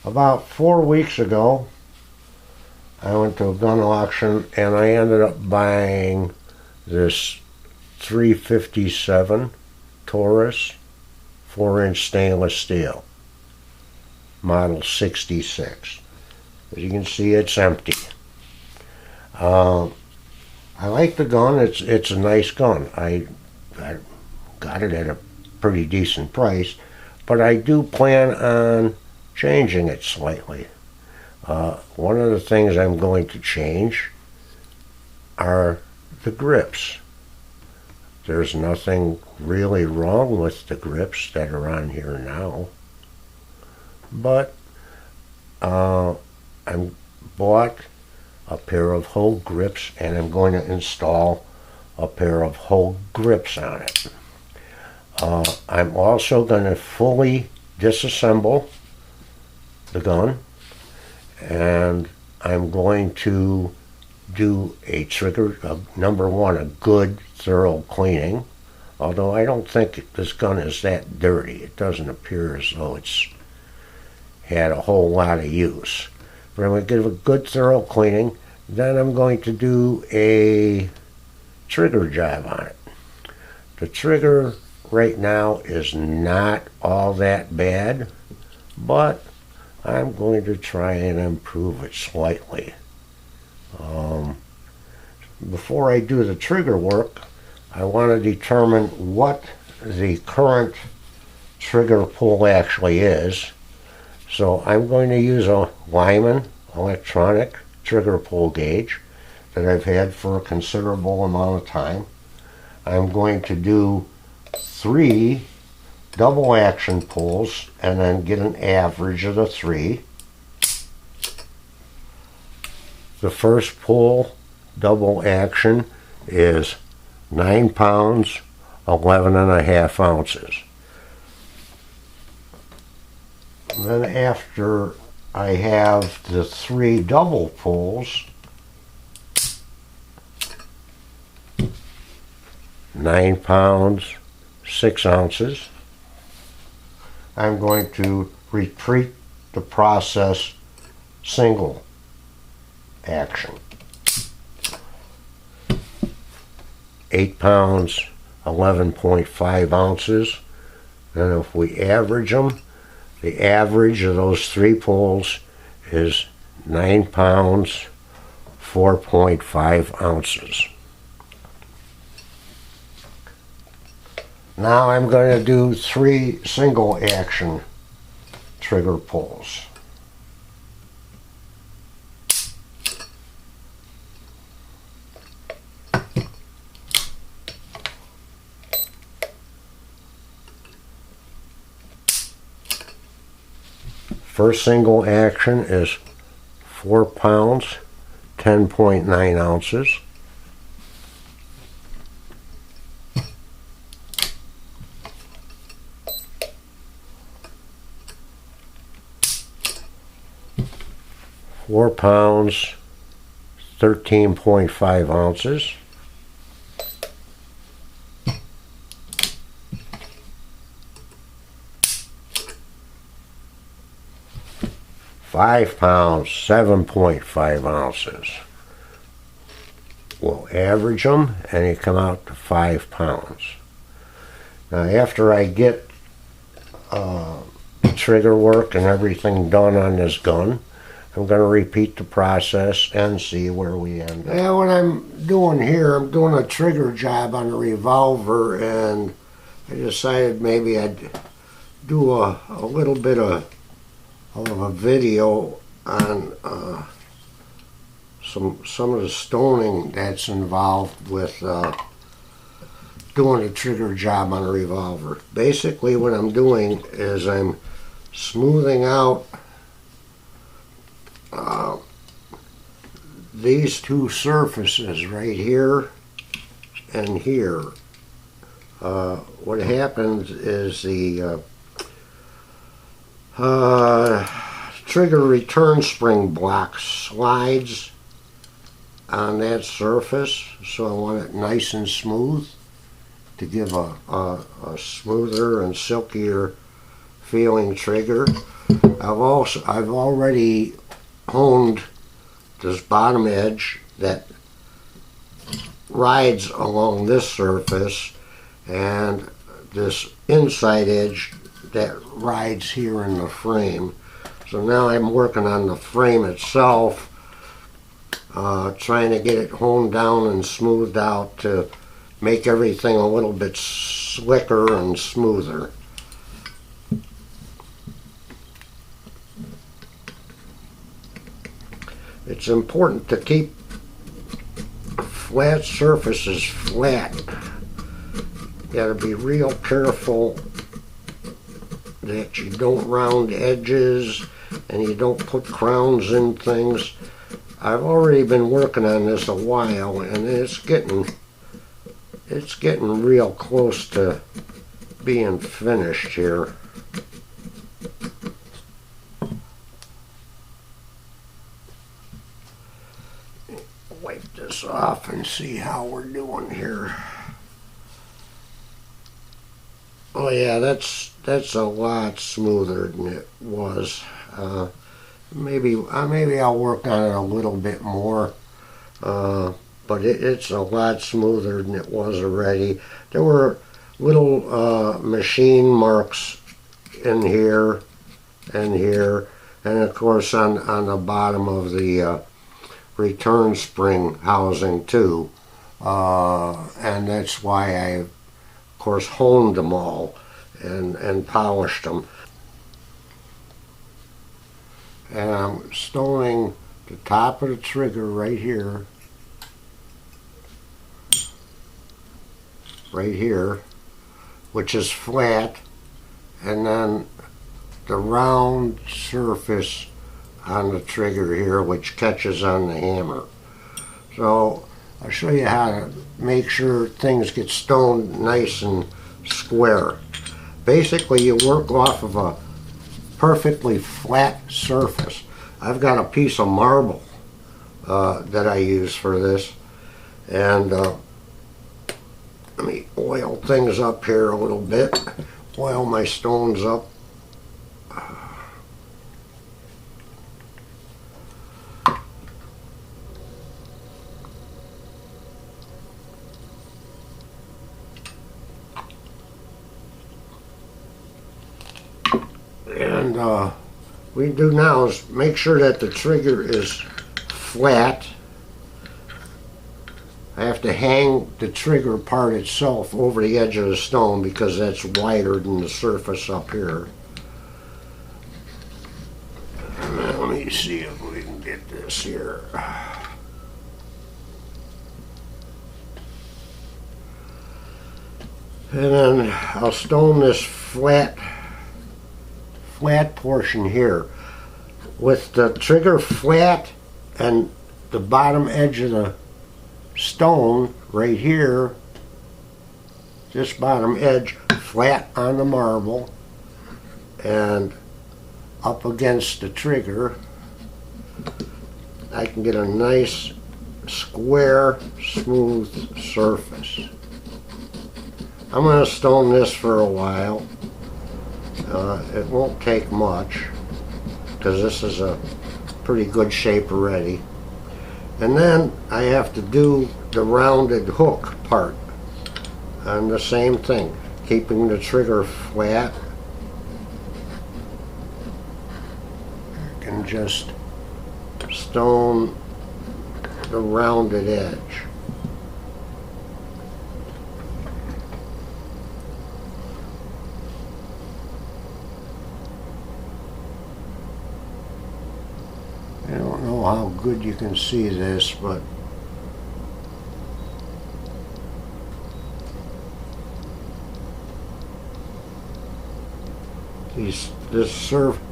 About 4 weeks ago, I went to a gun auction and I ended up buying this 357 Taurus 4-inch stainless steel, model 66. As you can see, it's empty. I like the gun. It's a nice gun. I got it at a pretty decent price, but I do plan on changing it slightly. One of the things I'm going to change are the grips. There's nothing really wrong with the grips that are on here now, but I bought a pair of whole grips and I'm going to install a pair of whole grips on it. I'm also going to fully disassemble the gun, and I'm going to do a trigger, number one, a good thorough cleaning, although I don't think this gun is that dirty. It doesn't appear as though it's had a whole lot of use. But I'm going to give a good thorough cleaning, then I'm going to do a trigger job on it. The trigger right now is not all that bad, but I'm going to try and improve it slightly. Before I do the trigger work, I want to determine what the current trigger pull actually is. So I'm going to use a Lyman electronic trigger pull gauge that I've had for a considerable amount of time. I'm going to do 3 double action pulls and then get an average of the 3. The first pull double action is 9 pounds 11.5 ounces. And then after I have the 3 double pulls, 9 pounds 6 ounces, I'm going to repeat the process single action. 8 pounds 11.5 ounces. And if we average them, the average of those 3 pulls is 9 pounds 4.5 ounces. Now I'm going to do 3 single action trigger pulls. First single action is 4 pounds 10.9 ounces. £4 pounds 13.5 ounces. 5 pounds 7.5 ounces. We'll average them and they come out to 5 pounds. Now after I get the trigger work and everything done on this gun, I'm going to repeat the process and see where we end up. Yeah, what I'm doing here, I'm doing a trigger job on a revolver, and I decided maybe I'd do a little bit of a video on some of the stoning that's involved with doing a trigger job on a revolver. Basically what I'm doing is I'm smoothing out these 2 surfaces right here and here. What happens is the trigger return spring block slides on that surface, so I want it nice and smooth to give a smoother and silkier feeling trigger. I've already honed this bottom edge that rides along this surface and this inside edge that rides here in the frame. So now I'm working on the frame itself, trying to get it honed down and smoothed out to make everything a little bit slicker and smoother. It's important to keep flat surfaces flat. You gotta be real careful that you don't round edges and you don't put crowns in things. I've already been working on this a while, and it's getting real close to being finished here. Wipe this off and see how we're doing here. Oh yeah, that's a lot smoother than it was. Maybe I'll work on it a little bit more, but it's a lot smoother than it was already. There were little machine marks in here and here, and of course on the bottom of the return spring housing too, and that's why I of course honed them all and polished them. And I'm stoning the top of the trigger right here, which is flat, and then the round surface on the trigger here, which catches on the hammer. So I'll show you how to make sure things get stoned nice and square. Basically, you work off of a perfectly flat surface. I've got a piece of marble that I use for this, and let me oil things up here a little bit. Oil my stones up. And we do now is make sure that the trigger is flat. I have to hang the trigger part itself over the edge of the stone because that's wider than the surface up here. And let me see if we can get this here. And then I'll stone this flat portion here with the trigger flat and the bottom edge of the stone right here, this bottom edge flat on the marble and up against the trigger. I can get a nice square smooth surface. I'm going to stone this for a while. It won't take much because this is a pretty good shape already. And then I have to do the rounded hook part. And the same thing, keeping the trigger flat. I can just stone the rounded edge. I don't know how good you can see this, but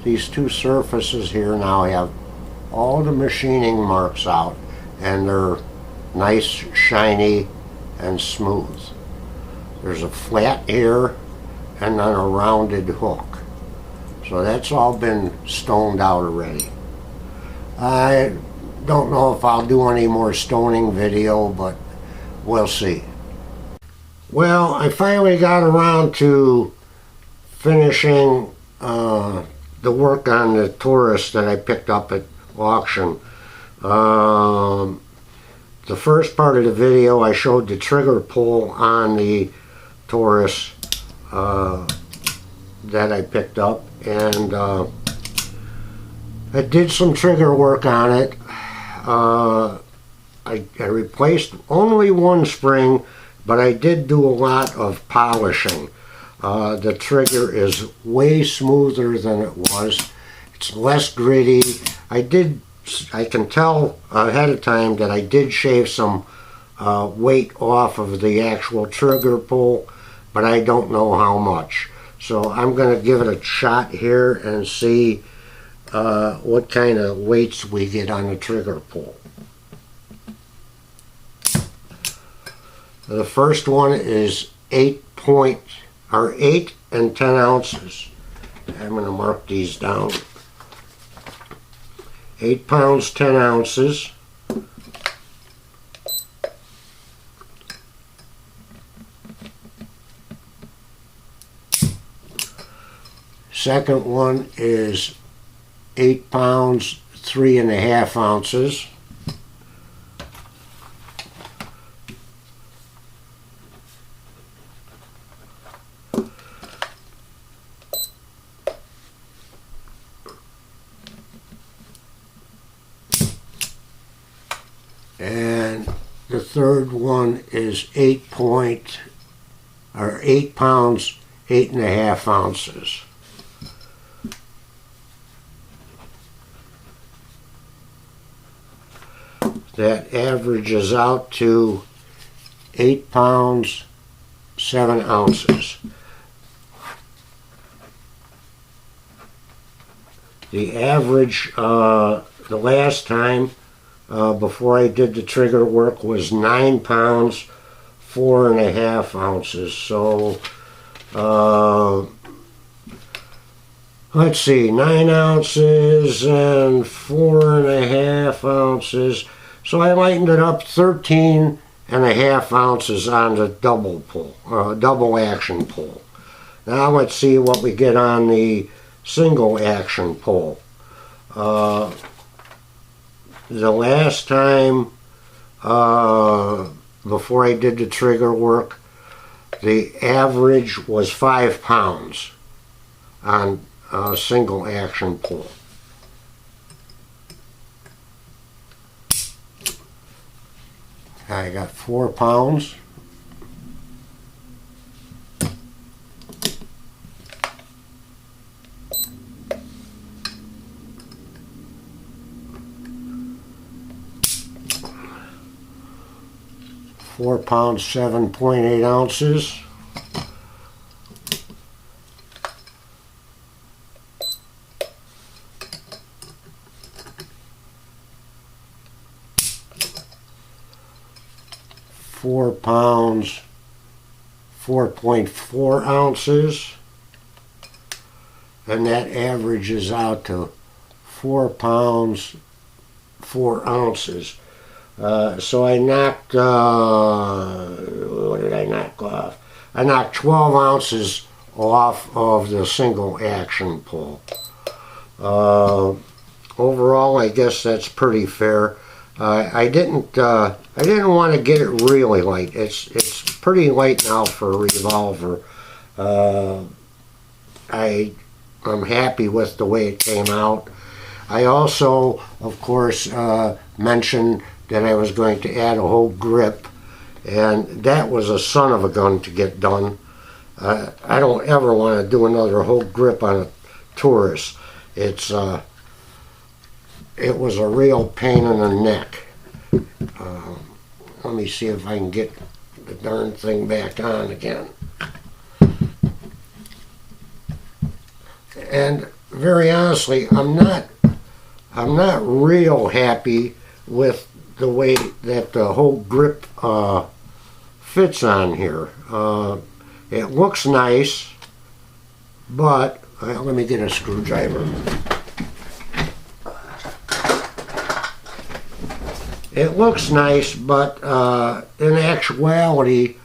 these two surfaces here now have all the machining marks out, and they're nice, shiny, and smooth. There's a flat here and then a rounded hook. So that's all been stoned out already. I don't know if I'll do any more stoning video, but we'll see. Well, I finally got around to finishing the work on the Taurus that I picked up at auction. The first part of the video I showed the trigger pull on the Taurus that I picked up, and I did some trigger work on it. I replaced only one spring, but I did do a lot of polishing. The trigger is way smoother than it was. It's less gritty. I can tell ahead of time that I did shave some weight off of the actual trigger pull, but I don't know how much. So I'm going to give it a shot here and see what kind of weights we get on the trigger pull. The first one is 8 and 10 ounces. I'm going to mark these down. 8 pounds, 10 ounces. Second one is 8 pounds, 3.5 ounces. And the third one is 8 pounds, 8.5 ounces. That averages out to 8 pounds, 7 ounces. The average the last time before I did the trigger work was 9 pounds, 4.5 ounces. So let's see, 9 ounces and 4.5 ounces. So I lightened it up 13.5 ounces on the double pull, double action pull. Now let's see what we get on the single action pull. The last time before I did the trigger work, the average was 5 pounds on a single action pull. I got 4 pounds. £4, 7.8 ounces. £4, 4.4 ounces, and that averages out to 4 pounds, 4 ounces. So I knocked, what did I knock off? I knocked 12 ounces off of the single action pull. Overall, I guess that's pretty fair. I didn't want to get it really light. It's pretty light now for a revolver. I'm happy with the way it came out. I also, of course, mentioned that I was going to add a whole grip, and that was a son of a gun to get done. I don't ever want to do another whole grip on a Taurus. It was a real pain in the neck. Let me see if I can get the darn thing back on again. And very honestly, I'm not real happy with the way that the whole grip fits on here. It looks nice, but let me get a screwdriver. It looks nice, but in actuality,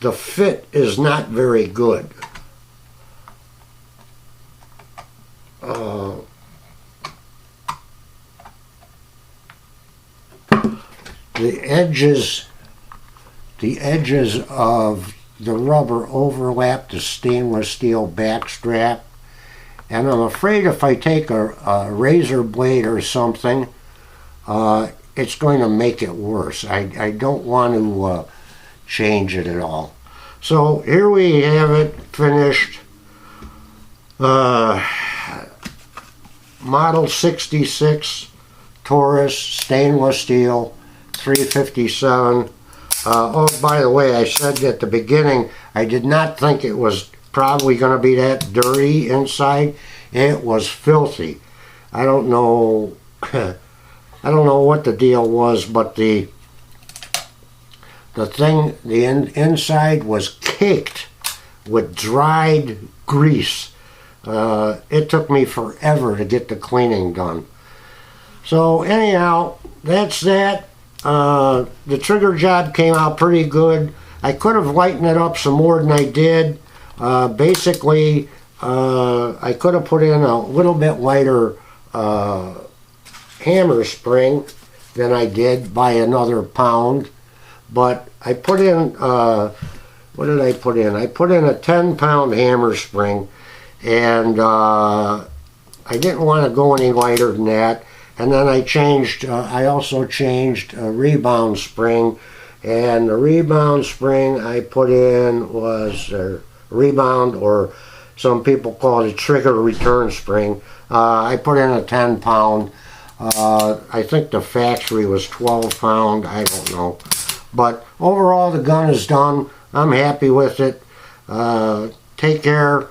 the fit is not very good. the edges of the rubber overlap the stainless steel back strap, and I'm afraid if I take a razor blade or something, it's going to make it worse. I don't want to change it at all. So here we have it finished. Model 66 Taurus stainless steel 357. Oh, by the way, I said at the beginning I did not think it was probably going to be that dirty inside. It was filthy. I don't know I don't know what the deal was, but the inside was caked with dried grease. It took me forever to get the cleaning done. So anyhow, that's that. The trigger job came out pretty good. I could have lightened it up some more than I did. Basically, I could have put in a little bit lighter hammer spring than I did by another pound. But I put in, what did I put in? I put in a 10-pound hammer spring, and I didn't want to go any lighter than that. And then I also changed a rebound spring, and the rebound spring I put in was a rebound, or some people call it a trigger return spring. I put in a 10-pound. I think the factory was 12-pound. I don't know. But overall, the gun is done. I'm happy with it. Take care.